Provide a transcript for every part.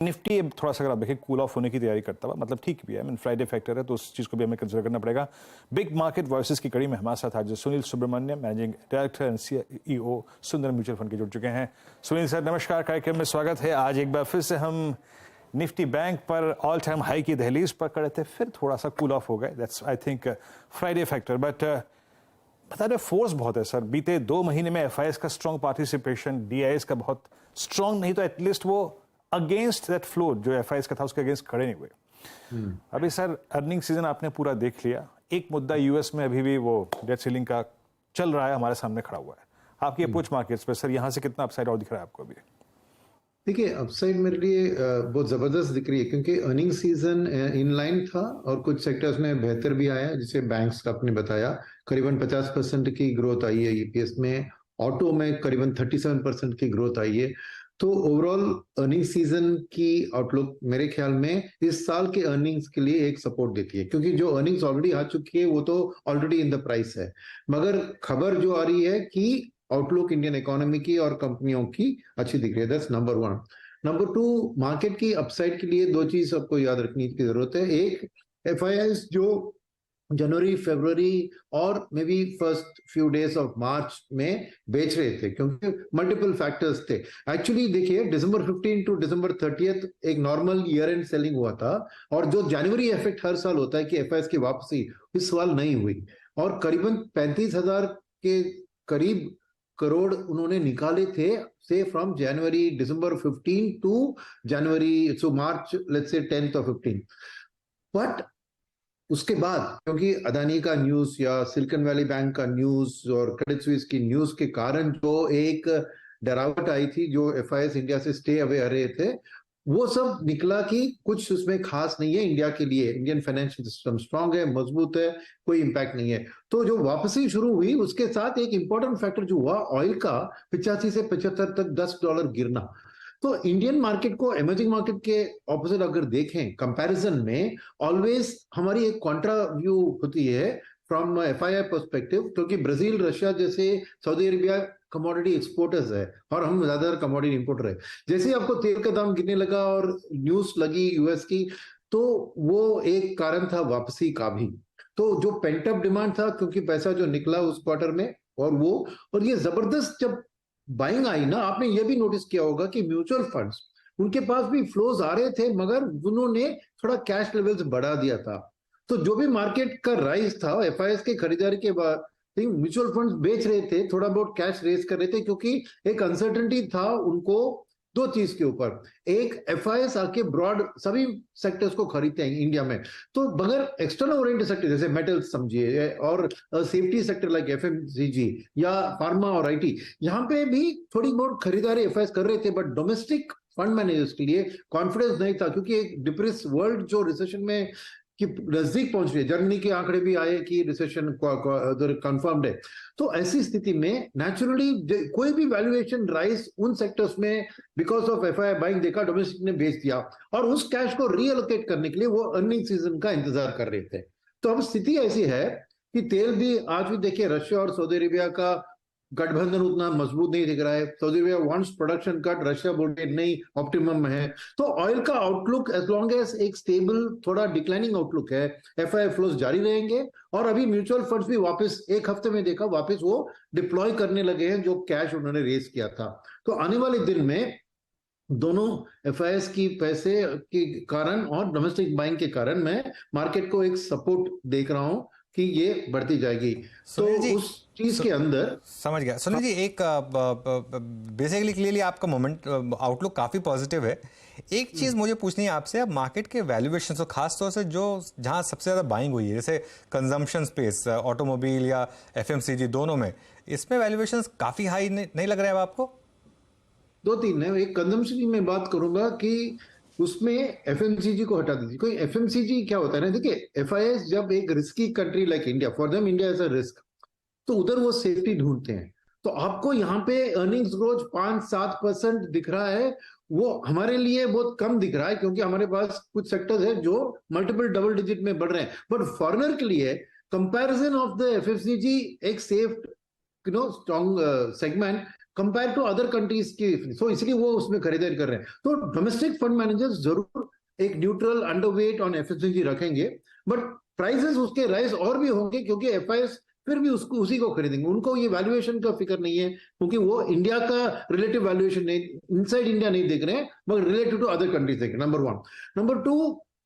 Nifty अब थोड़ा सा अगर आप देखें कूल ऑफ होने की तैयारी करता हुआ, मतलब ठीक भी है, फ्राइडे फैक्टर है तो उस चीज़ को भी हमें कंसिडर करना पड़ेगा। बिग मार्केट वॉइसेस की कड़ी में हमारे साथ आज Sunil Subramaniam, managing director and CEO Sundar mutual fund के जुड़ चुके हैं। सुनील सर नमस्कार, कार्यक्रम में स्वागत है। आज एक बार फिर से हम निफ्टी बैंक पर ऑल टाइम हाई की दहलीज पर खड़े थे, फिर थोड़ा सा कूल ऑफ हो गए। That's I think Friday factor. But बता रहे फोर्स बहुत है सर। बीते 2 महीने में FIS का स्ट्रॉन्ग पार्टिसिपेशन, DIS का बहुत स्ट्रॉन्ग नहीं तो एटलीस्ट वो अगेंस्ट दैट फ्लो जो FIS का था उसके अगेंस्ट खड़े नहीं हुए। अभी सर अर्निंग सीजन आपने पूरा देख लिया। एक मुद्दा US में अभी भी वो डेट सीलिंग का चल रहा है, हमारे सामने खड़ा हुआ है। आपकी अप्रोच मार्केट्स पे सर, यहाँ से कितना अपसाइड और दिख रहा है आपको अभी? देखिए, अपसाइड मेरे लिए बहुत जबरदस्त दिख रही है क्योंकि अर्निंग सीजन इन लाइन था और कुछ सेक्टर्स में बेहतर भी आया, जिसे बैंक्स का आपने बताया करीबन 50% की ग्रोथ आई है EPS में। ऑटो में करीबन 37% की ग्रोथ आई है। तो ओवरऑल अर्निंग सीजन की आउटलुक मेरे ख्याल में इस साल के अर्निंग्स के लिए एक सपोर्ट देती है, क्योंकि जो अर्निंग्स ऑलरेडी आ चुकी है वो तो ऑलरेडी इन द प्राइस है। मगर खबर जो आ रही है कि आउटलुक इंडियन इकोनॉमी की और कंपनियों की अच्छी दिख रही है। That's number 1। नंबर 2, मार्केट की अपसाइड के लिए 2 चीज आपको याद रखने की जरूरत है। एक, FIS जो जनवरी, फरवरी और may be first few days of March में बेच रहे थे, क्योंकि मल्टीपल फैक्टर्स थे। एक्चुअली देखिए, December 15 टू December 30 एक नॉर्मल ईयर एंड सेलिंग हुआ था, और जो जनवरी इफेक्ट हर साल होता है कि FIS की वापसी इस साल नहीं हुई, और करीबन 35,000 के करीब करोड़ उन्होंने निकाले थे से from January, December 15 to January, so March let's say 10th और 15th। बट उसके बाद क्योंकि अदानी का न्यूज या सिलिकॉन वैली बैंक का न्यूज और क्रेडिट स्विस की न्यूज के कारण जो एक डरावट आई थी, जो FIS इंडिया से स्टे अवे आ रहे थे, वो सब निकला कि कुछ उसमें खास नहीं है इंडिया के लिए। इंडियन फाइनेंशियल सिस्टम स्ट्रांग है, मजबूत है, कोई इंपैक्ट नहीं है। तो जो वापसी शुरू हुई उसके साथ एक इंपॉर्टेंट फैक्टर जो हुआ, ऑयल का 85 से 75 तक $10 गिरना। तो इंडियन मार्केट को इमर्जिंग मार्केट के ऑपोजिट अगर देखें कंपैरिजन में, ऑलवेज हमारी एक कॉन्ट्रा व्यू होती है फ्रॉम FII पर्सपेक्टिव, क्योंकि ब्राजील, रशिया जैसे, सऊदी अरेबिया कमोडिटी एक्सपोर्टर्स है और हम ज्यादातर कमोडिटी इंपोर्टर है। जैसे ही आपको तेल का दाम गिरने लगा और न्यूज लगी US की, तो वो एक कारण था वापसी का भी। तो जो पेंटअप डिमांड था, क्योंकि पैसा जो निकला उस क्वार्टर में, और ये जबरदस्त जब बाइंग आई ना, आपने ये भी नोटिस किया होगा कि म्यूचुअल फंड्स, उनके पास भी फ्लोज आ रहे थे, मगर उन्होंने थोड़ा कैश लेवल्स बढ़ा दिया था। तो जो भी मार्केट का राइज था FIS के खरीदारी के बाद, म्यूचुअल फंड्स बेच रहे थे, थोड़ा बहुत कैश रेज कर रहे थे, क्योंकि एक अनसर्टेनिटी था उनको 2 चीज के ऊपर। एक, FIS आके ब्रॉड सभी सेक्टर्स को खरीदते हैं इंडिया में, तो बगैर एक्सटर्नल ओरिएंटेड सेक्टर जैसे मेटल्स समझिए, और सेफ्टी सेक्टर लाइक FMCG या फार्मा और IT, यहाँ पे भी थोड़ी बहुत खरीदारी FIS कर रहे थे। बट डोमेस्टिक फंड मैनेजर्स के लिए कॉन्फिडेंस नहीं था, क्योंकि एक डिप्रेस वर्ल्ड जो रिसेशन में कि नजदीक पहुंच रही है, जर्मनी के आंकड़े भी आए कि रिसेशन कंफर्म्ड है। तो ऐसी स्थिति में नेचुरली कोई भी वैल्यूएशन राइज उन सेक्टर्स में बिकॉज ऑफ FII बाइंग देखा, डोमेस्टिक ने बेच दिया, और उस कैश को रीएलोकेट करने के लिए वो अर्निंग सीजन का इंतजार कर रहे थे। तो अब स्थिति ऐसी है कि तेल भी आज भी देखिए, रशिया और सऊदी अरेबिया का गठबंधन उतना मजबूत नहीं दिख रहा है। Saudi Arabia wants production cut, Russia बोलते नहीं, ऑप्टिमम में है। तो ऑयल का आउटलुक एज लॉन्ग एज एक स्टेबल थोड़ा डिक्लाइनिंग आउटलुक है, FII फ्लोज जारी रहेंगे। और अभी म्यूचुअल फंड्स भी वापस, एक हफ्ते में देखा, वापस वो डिप्लॉय करने लगे हैं जो कैश उन्होंने रेज किया था। तो आने वाले दिन में दोनों FIS की पैसे के कारण और डोमेस्टिक बाइंग के कारण मैं मार्केट को एक सपोर्ट देख रहा हूं कि ये बढ़ती जाएगी। तो उस चीज के अंदर समझ गया सुनील जी। एक बेसिकली क्लियरली आपका मोमेंट आउटलुक काफी पॉजिटिव है। एक चीज मुझे पूछनी है आपसे, अब मार्केट के वैल्यूएशन, तो खास तौर से जो जहां सबसे ज्यादा बाइंग हुई है, जैसे कंजम्पशन स्पेस, ऑटोमोबाइल या FMCG, दोनों में इसमें वैल्यूएशन काफी हाई नहीं लग रहा है आपको? 2-3 है। एक कंजम्पशन में बात करूंगा कि उसमें FMCG को हटा दीजिए। कोई FMCG क्या होता है ना, देखिए FIS जब एक risky country like India, for them India is a risk, तो उधर वो सेफ्टी ढूंढते हैं। तो आपको यहाँ पे अर्निंग्स ग्रोथ 5-7% दिख रहा है, वो हमारे लिए बहुत कम दिख रहा है, क्योंकि हमारे पास कुछ सेक्टर्स है जो मल्टीपल डबल डिजिट में बढ़ रहे हैं। बट फॉरेनर के लिए कंपैरिजन ऑफ द FMCG एक safe strong segment compare to other countries की, सो इसलिए वो उसमें खरीदारी कर रहे हैं। तो डोमेस्टिक फंड मैनेजर्स जरूर एक न्यूट्रल अंडरवेट ऑन एफएसएनजी रखेंगे, बट प्राइसेस उसके राइज और भी होंगे क्योंकि एफआईएस फिर भी उसको उसी को खरीदेंगे। उनको ये वैल्यूएशन का फिक्र नहीं है क्योंकि वो इंडिया का रिलेटिव वैल्यूएशन नहीं, इनसाइड इंडिया नहीं देख रहे हैं, मगर रिलेटिव टू अदर कंट्रीज देख रहे हैं, नंबर 1। नंबर 2,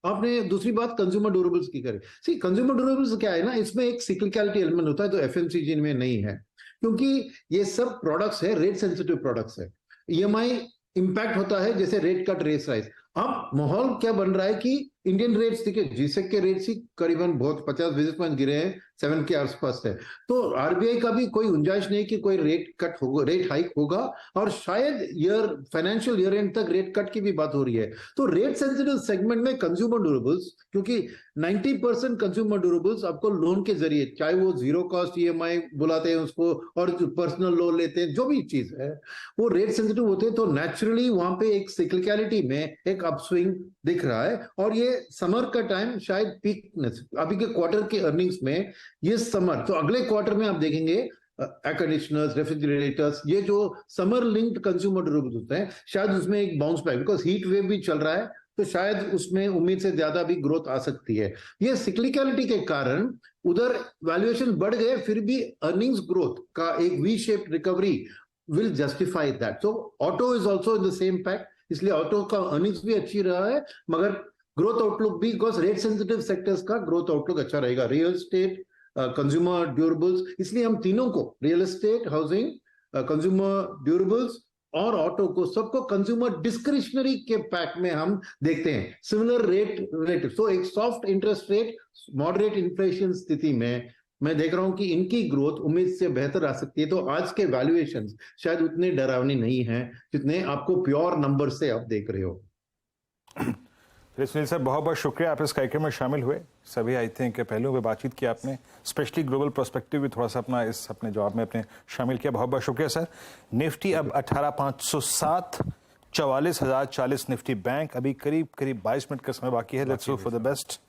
आपने दूसरी बात कंज्यूमर ड्यूरेबल्स की करें। सी कंज्यूमर ड्यूरेबल्स क्या है ना, इसमें एक सिक्लिकलिटी एलिमेंट होता है तो एफएमसीजी में नहीं है, क्योंकि ये सब प्रोडक्ट्स है, रेट सेंसिटिव प्रोडक्ट्स है। ईएमआई इंपैक्ट होता है जैसे रेट कट, रेट राइज। अब माहौल क्या बन रहा है कि इंडियन रेट्स, देखिए जीसेक के रेट्स ही करीबन बहुत 50 बेसिस पॉइंट गिरे हैं, 7 के आसपास है। तो आरबीआई का भी कोई गुंजाइश नहीं कि कोई रेट कट होगा, रेट हाइक होगा, और शायद फाइनेंशियल ईयर एंड तक रेट कट की भी बात हो रही है। तो रेट सेंसिटिव सेगमेंट में कंज्यूमर ड्यूरेबल्स, क्योंकि 90% कंज्यूमर ड्यूरेबल्स आपको लोन के जरिए, चाहे वो जीरो कॉस्ट ईएमआई बुलाते हैं उसको, और पर्सनल लोन लेते हैं, जो भी चीज है वो रेट सेंसिटिव होते हैं। तो नेचुरली वहां पे एक सिक्लिकलिटी में एक अपस्विंग दिख रहा है, और ये समर का टाइम शायद पीकनेस, अभी के क्वार्टर के अर्निंग्स में ये समर, तो अगले क्वार्टर में आप देखेंगे एयर कंडीशनर्स, रेफ्रिजरेटर्स, ये जो समर लिंक्ड कंज्यूमर ड्यूरेबल्स होते हैं, शायद उसमें एक bounce back, because heat wave भी चल रहा है, तो शायद उसमें उम्मीद से ज्यादा भी ग्रोथ आ सकती है। ये सिक्लिकलिटी के कारण उधर वैल्यूएशन बढ़ गए, फिर भी अर्निंग्स ग्रोथ का एक V shape recovery will justify that. So auto is also in the same pack, इसलिए ऑटो का अर्निंग्स भी अच्छी रहा है, मगर ग्रोथ आउटलुक भी, बिकॉज रेट सेंसिटिव सेक्टर्स का ग्रोथ आउटलुक अच्छा रहेगा, रियल एस्टेट, कंज्यूमर ड्यूरेबल्स। इसलिए हम तीनों को, real estate, housing, consumer durables और ऑटो को, सबको कंज्यूमर डिस्क्रिशनरी के पैक में हम देखते हैं, सिमिलर रेट रिलेटिव। सो एक soft interest rate, moderate inflation स्थिति में मैं देख रहा हूं कि इनकी ग्रोथ उम्मीद से बेहतर आ सकती है। तो आज के वैल्यूएशंस शायद उतने डरावनी नहीं हैं जितने आपको प्योर नंबर से आप देख रहे हो। सुनील सर, बहुत बहुत शुक्रिया, आप इस कार्यक्रम में शामिल हुए। सभी आई थिंक पहलुओं पे बातचीत की आपने, स्पेशली ग्लोबल पर्सपेक्टिव भी थोड़ा सा अपना इस अपने जवाब में अपने शामिल किया। बहुत बहुत शुक्रिया सर। निफ्टी अब 18,507, 44,040 निफ्टी बैंक, अभी करीब 22 मिनट का समय बाकी है। Let's hope for the best.